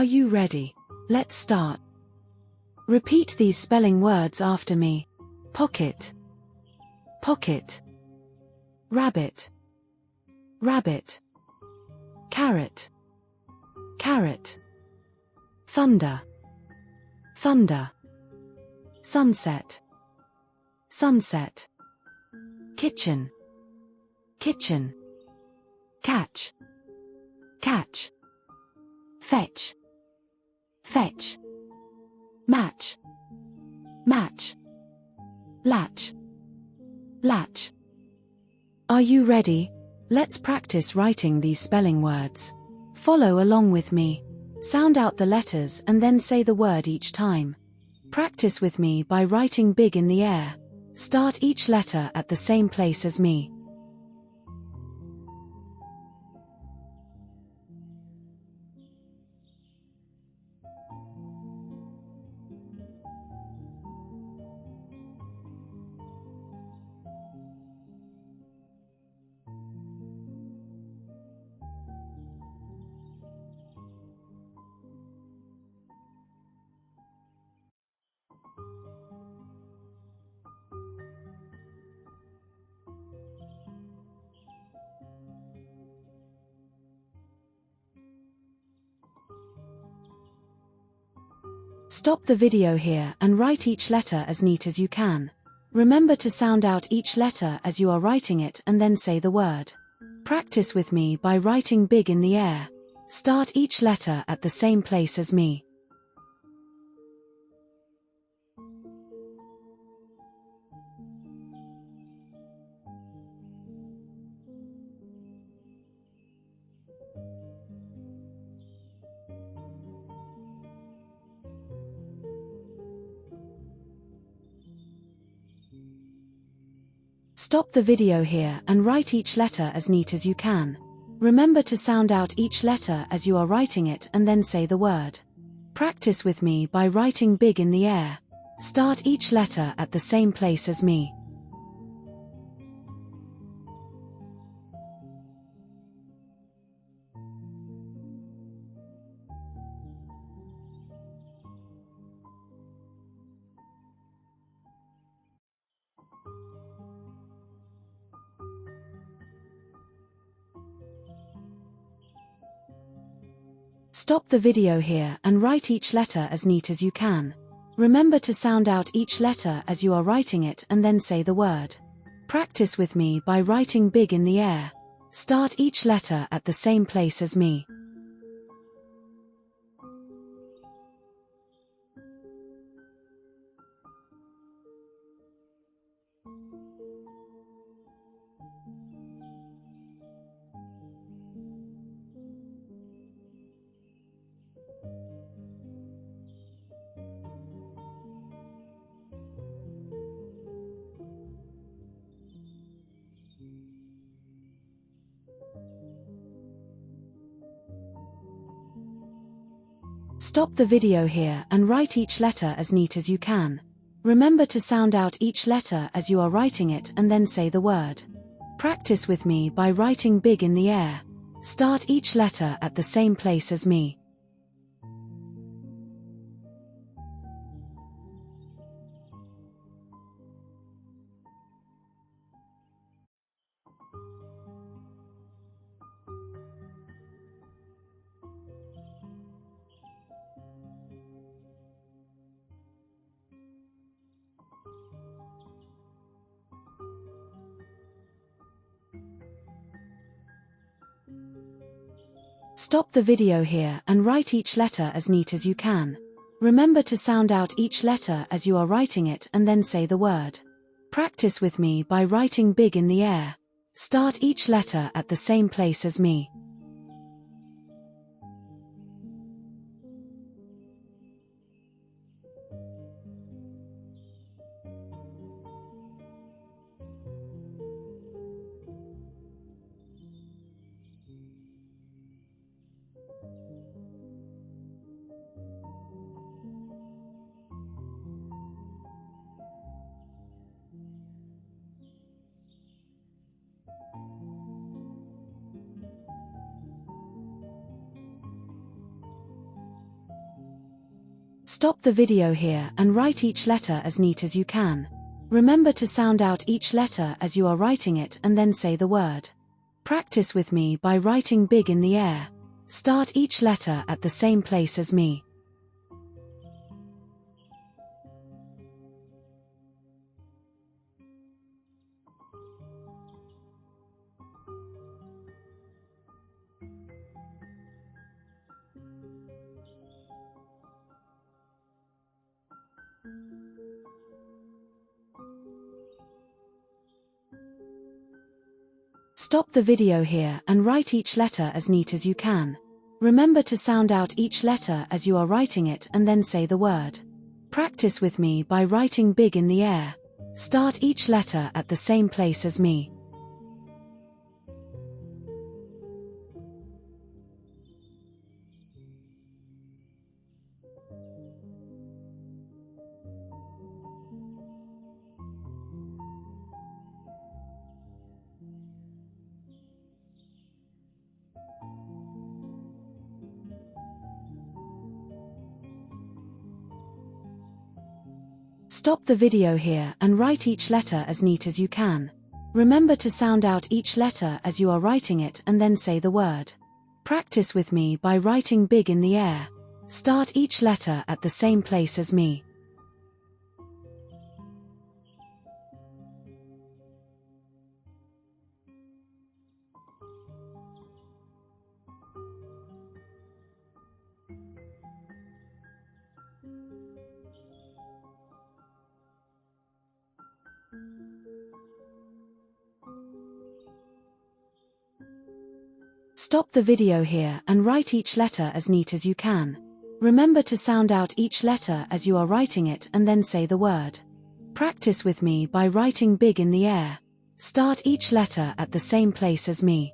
Are you ready? Let's start. Repeat these spelling words after me. Pocket, pocket. Rabbit, rabbit. Carrot, carrot. Thunder, thunder. Sunset, sunset. Kitchen, kitchen. Catch, catch. Fetch, fetch. Match, match. Latch, latch. Are you ready? Let's practice writing these spelling words. Follow along with me. Sound out the letters and then say the word each time. Practice with me by writing big in the air. Start each letter at the same place as me. Stop the video here and write each letter as neat as you can. Remember to sound out each letter as you are writing it and then say the word. Practice with me by writing big in the air. Start each letter at the same place as me. Stop the video here and write each letter as neat as you can. Remember to sound out each letter as you are writing it and then say the word. Practice with me by writing big in the air. Start each letter at the same place as me. Stop the video here and write each letter as neat as you can. Remember to sound out each letter as you are writing it and then say the word. Practice with me by writing big in the air. Start each letter at the same place as me. Stop the video here and write each letter as neat as you can. Remember to sound out each letter as you are writing it and then say the word. Practice with me by writing big in the air. Start each letter at the same place as me. Stop the video here and write each letter as neat as you can. Remember to sound out each letter as you are writing it and then say the word. Practice with me by writing big in the air. Start each letter at the same place as me. Stop the video here and write each letter as neat as you can. Remember to sound out each letter as you are writing it and then say the word. Practice with me by writing big in the air. Start each letter at the same place as me. Stop the video here and write each letter as neat as you can. Remember to sound out each letter as you are writing it and then say the word. Practice with me by writing big in the air. Start each letter at the same place as me. Stop the video here and write each letter as neat as you can. Remember to sound out each letter as you are writing it and then say the word. Practice with me by writing big in the air. Start each letter at the same place as me. Stop the video here and write each letter as neat as you can. Remember to sound out each letter as you are writing it and then say the word. Practice with me by writing big in the air. Start each letter at the same place as me.